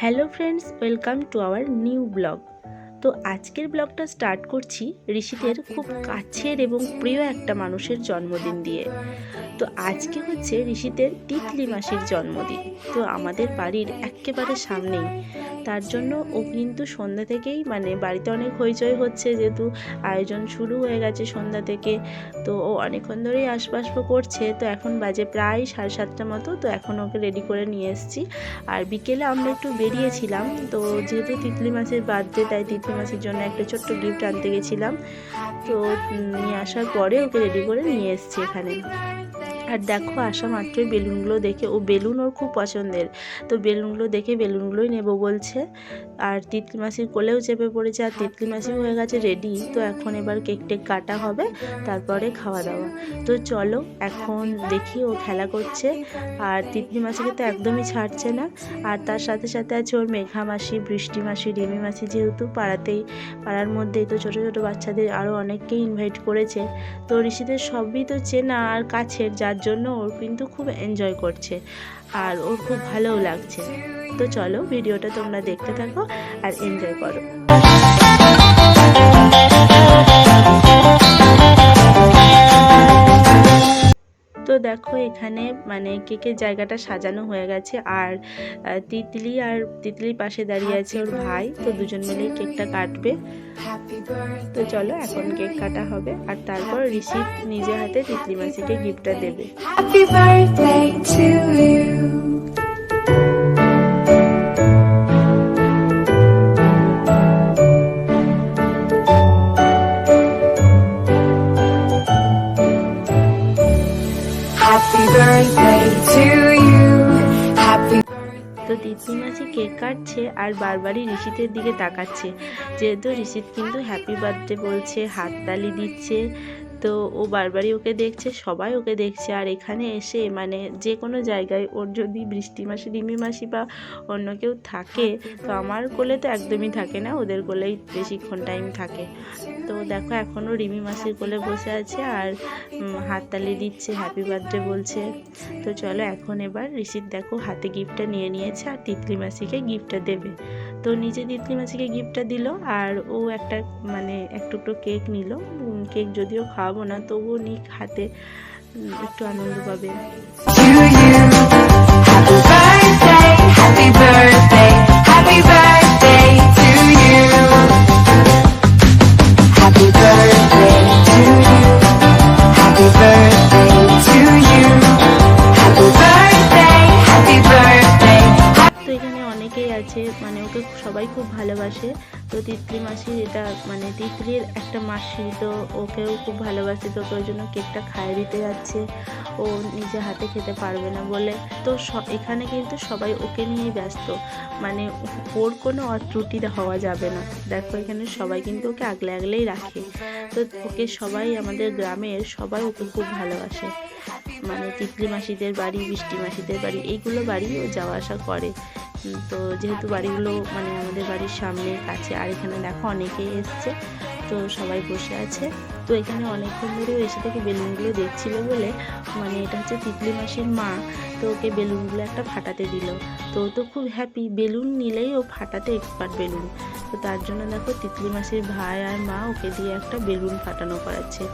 Hello friends, welcome to our new blog. তো আজকের ব্লগটা স্টার্ট করছি ঋষিতের খুব কাছের এবং প্রিয় একটা মানুষের জন্মদিন দিয়ে। তো আজকে হচ্ছে ঋষিতের তিতলি মাসির জন্মদিন। তো আমাদের বাড়ির একেবারে সামনেই, তার জন্য ও কিন্তু সন্ধ্যা থেকেই বাড়িতে অনেক হইচই হচ্ছে, যেহেতু আয়োজন শুরু হয়ে গেছে সন্ধ্যা থেকে। তো ও অনেকক্ষণ ধরেই আসবাসব করছে। তো এখন বাজে প্রায় 7:30 মতো। তো এখন ওকে রেডি করে নিয়ে এসেছি। আর বিকেলে আমরা একটু বেরিয়েছিলাম, তো যেহেতু তিতলি মাছের বার্থডে, তাই তিতলি মাছের জন্য একটা ছোট্ট গিফট আনতে গেছিলাম। তো নিয়ে আসার পরে ওকে রেডি করে নিয়ে এসেছি এখানে। আর দেখো, আসা মাত্রই বেলুনগুলো দেখে, ও বেলুন ওর খুব পছন্দের, তো বেলুনগুলো দেখে বেলুনগুলোই নেব বলছে। আর তিতলি মাসির কোলেও চেপে পড়েছে, আর তিতলি মাসিও হয়ে গেছে রেডি। তো এখন এবার কেক টেক কাটা হবে, তারপরে খাওয়া দাওয়া। তো চলো এখন দেখি ও খেলা করছে। আর তিতলি মাসিকে তো একদমই ছাড়ছে না। আর তার সাথে সাথে আছে ওর মেঘা মাসি, বৃষ্টি মাসি, রিমি মাসি, যেহেতু পাড়ার মধ্যেই তো ছোটো ছোটো বাচ্চাদের আরও অনেককেই ইনভাইট করেছে। তো ঋষিদের সবই তো চেনা আর কাছের, যার জন্য ওর কিন্তু খুব এনজয় করছে আর ওর খুব ভালোও লাগছে। তো চলো ভিডিওটা তোমরা দেখতে থাকো আর এনজয় করো। তো দেখো, এখানে কেকের জায়গাটা সাজানো হয়ে গেছে। আর তিতলির পাশে দাঁড়িয়ে আছে ওর ভাই। তো দুজন মিলেই কেকটা কাটবে। তো চলো এখন কেক কাটা হবে, আর তারপর ঋষি নিজে হাতে তিতলি মাসিকে গিফটটা দেবে। Happy birthday to you. Happy birthday to you. Happy তো তিতলি মাসি কেক কাটছে আর বারবারই ঋষিতের দিকে তাকাচ্ছে, যেহেতু ঋষিত কিন্তু হ্যাপি বার্থডে বলছে, হাততালি দিচ্ছে। তো ও বারবারই ওকে দেখছে, সবাই ওকে দেখছে। আর এখানে এসে যে কোনো জায়গায় ওর যদি বৃষ্টি মাসি, রিমি মাসি বা অন্য কেউ থাকে, তো আমার কোলে তো একদমই থাকে না, ওদের কোলেই বেশিক্ষণ টাইম থাকে। তো দেখো, এখনও রিমি মাসির কোলে বসে আছে আর হাততালি দিচ্ছে, হ্যাপি বার্থডে বলছে। তো চলো এখন এবার ঋষিত দেখো হাতে গিফটটা নিয়ে নিয়েছে আর তিতলি মাসিকে গিফটটা দেবে। তো নিজে তিতলি মাসিকে গিফটটা দিল, আর ও একটা এক টুকরো কেক নিল। কেক যদিও খাওয়াবো না, তবুও নিক হাতে, একটু আনন্দ পাবে। to you. Happy birthday, happy birthday, happy birthday to you. Happy birthday to you. Happy birthday to you. Happy birthday, happy birthday. তো এখানে অনেকেই আছে, ওকে সবাই খুব ভালোবাসে। তো তিতলি মাসির এটা তিতলির একটা মাসি, তো ওকেও খুব ভালোবাসে। তো ওই জন্য কেকটা খাইয়ে দিতে যাচ্ছে, ও নিজে হাতে খেতে পারবে না বলে। তো এখানে কিন্তু সবাই ওকে নিয়েই ব্যস্ত, ওর কোনো ত্রুটি হওয়া যাবে না। দেখো, এখানে সবাই কিন্তু ওকে আগলে আগলেই রাখে। তো ওকে সবাই, আমাদের গ্রামের সবাই ওকে খুব ভালোবাসে। তিতলি মাসিদের বাড়ি, বৃষ্টি মাসিদের বাড়ি, এইগুলো বাড়ি ও যাওয়া আসা করে। তো যেহেতু বাড়িগুলো আমাদের বাড়ির সামনে কাছে। আর এখানে দেখো অনেকেই এসছে, তো সবাই বসে আছে। তো এখানে অনেকক্ষণ ধরেও এসে থেকে বেলুনগুলো দেখছিল বলে, এটা হচ্ছে তিতলি মাসির মা। তো ওকে বেলুনগুলো একটা ফাটাতে দিল। তো ও তো খুব হ্যাপি, বেলুন নিলেই ও ফাটাতে এক্সপার্ট বেলুন। তো তার জন্য দেখো তিতলি মাসির ভাই আর মা ওকে দিয়ে একটা বেলুন ফাটানো করাচ্ছে।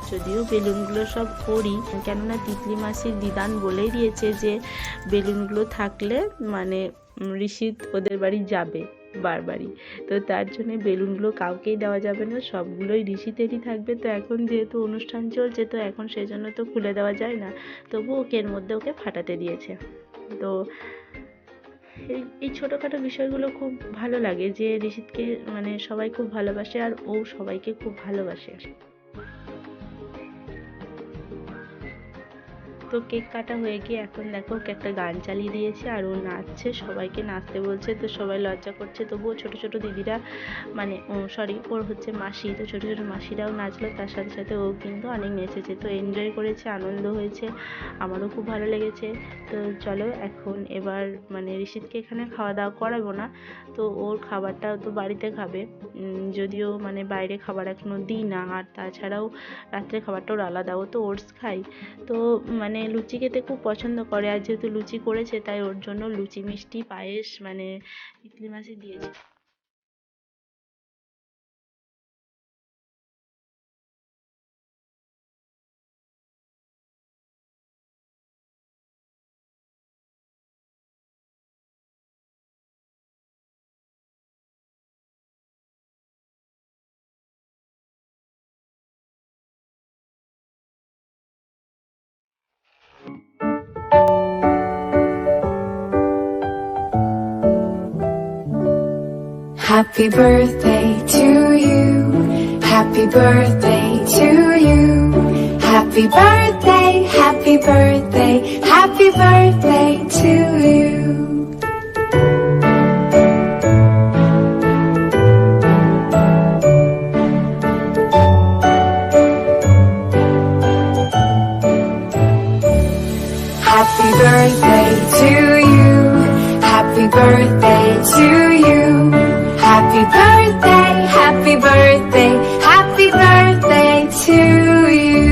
যদিও বেলুনগুলো সব ওরই, কেননা তিতলি মাসির দিদান বলেই দিয়েছে যে বেলুনগুলো থাকলে ঋষিত ওদের বাড়ি যাবে বারবারই। তো তার জন্য বেলুনগুলো কাউকেই দেওয়া যাবে না, সবগুলোই ঋষিতেরই থাকবে। তো এখন যেহেতু অনুষ্ঠান চলছে, তো এখন সেই জন্য তো খুলে দেওয়া যায় না, তবু ওকে এর মধ্যে ওকে ফাটাতে দিয়েছে। তো এই ছোটোখাটো বিষয়গুলো খুব ভালো লাগে, যে ঋষিতকে সবাই খুব ভালোবাসে আর ও সবাইকে খুব ভালোবাসে। তো কেক কাটা হয়ে গিয়ে এখন দেখো ওকে একটা গান চালিয়ে দিয়েছে আর ও নাচছে, সবাইকে নাচতে বলছে। তো সবাই লজ্জা করছে, তবুও ছোট ছোট দিদিরা ওর হচ্ছে মাসি, তো ছোট ছোট মাসিরাও নাচলো, তার সাথে সাথে ও কিন্তু অনেক নেচেছে। তো এনজয় করেছে, আনন্দ হয়েছে, আমারও খুব ভালো লেগেছে। তো চলো এখন এবার ঋষিতকে এখানে খাওয়া দাওয়া করাবো না, তো ওর খাবারটাও তো বাড়িতে খাবে। যদিও বাইরে খাবার এখনো দিই না, আর তাছাড়াও রাত্রে খাবারটা ওর আলাদা, ও তো ওটস খাই। তো মানে লুচি খেতে খুব পছন্দ করে, আর যেহেতু লুচি করেছে তাই ওর জন্য লুচি মিষ্টি পায়েস মানে তিতলি মাসি দিয়েছে। Happy birthday to you. Happy birthday to you. Happy birthday, happy birthday, happy birthday to you. Happy birthday to you. Happy birthday to you. Happy birthday, happy birthday, happy birthday to you.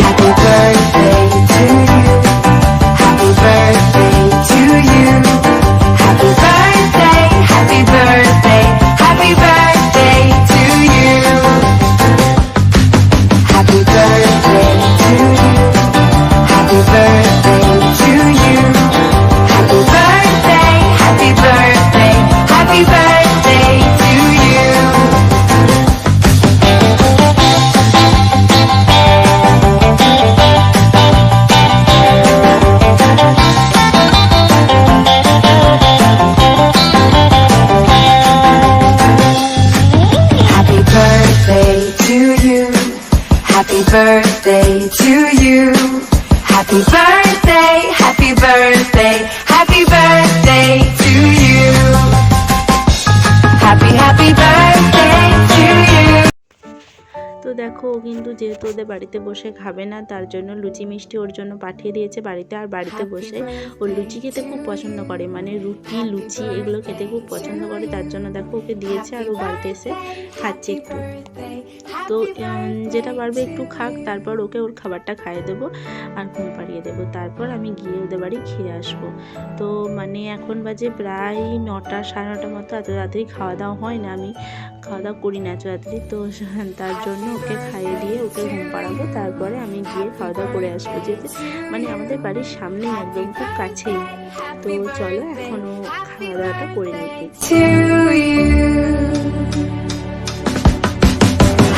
Happy birthday to you. Happy birthday to you. Happy birthday, happy birthday, happy birthday to you. Happy birthday to you. Happy birthday to you. Happy birthday, happy birthday, happy birthday to you. Happy birthday to you. Happy birthday to you. Happy birthday, happy birthday, happy birthday to you. Happy birthday to you. তো দেখো ও কিন্তু যেহেতু ওদের বাড়িতে বসে খাবে না, তার জন্য লুচি মিষ্টি ওর জন্য পাঠিয়ে দিয়েছে বাড়িতে। আর বাড়িতে বসে ও লুচি খেতে খুব পছন্দ করে, মানে রুটি লুচি এগুলো খেতে খুব পছন্দ করে, তার জন্য দেখো ওকে দিয়েছে আর ও বাড়িতে এসে খাচ্ছে একটু। তো যেটা পারবে একটু খাক, তারপর ওকে ওর খাবারটা খাইয়ে দেবো আর ঘুম পাড়িয়ে দেবো, তারপর আমি গিয়ে ওদের বাড়ি খেয়ে আসবো। তো মানে এখন বাজে প্রায় 9টা 9:30 মতো, এত তাড়াতাড়ি খাওয়া দাওয়া হয় না, আমি খাওয়া দাওয়া করি না এত তাড়াতাড়ি। তো তার জন্য ওকে খাইয়ে দিয়ে ওকে ঘুম পাড়াবো, তারপরে আমি গিয়ে খাওয়া দাওয়া করে আসবো, যেহেতু মানে আমাদের বাড়ির সামনেই একদম খুব কাছেই। তো চলো এখনও খাওয়া দাওয়াটা করে নিতে।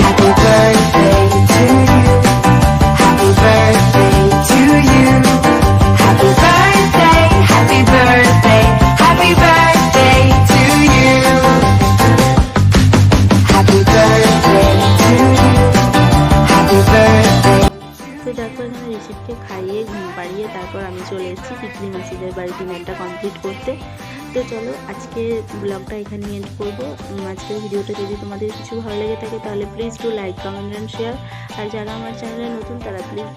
Happy birthday to you. Happy birthday to you. Happy birthday, happy birthday, happy birthday to you. Happy birthday to you. Happy birthday. তো দেখো এখানে ঋষিকে খাইয়ে ঘুম পাড়িয়ে তারপর আমি চলে এসেছি তিতলি মাসিদের বাড়ি ডিনারটা কমপ্লিট করতে। তো চলো আজকে ব্লগটা এখানে এন্ড করবো। আজকের ভিডিওটা যদি তোমাদের কিছু ভালো লেগে থাকে তাহলে please do like comment and share. আর যারা আমার চ্যানেলে নতুন তারা প্লিজ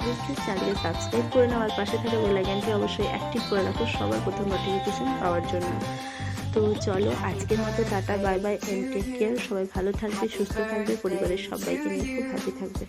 চ্যানেলকে সাবস্ক্রাইব করে নাও, আর পাশে থাকা বেল আইকনটি অবশ্যই অ্যাক্টিভ করে রাখো সবার প্রথম নোটিফিকেশন পাওয়ার জন্য। তো চলো আজকের মতো tata, bye bye and take care. সবাই ভালো থাকবে, সুস্থ থাকবে, পরিবারের সবাইকে নিয়ে খুব হ্যাপি থাকবে।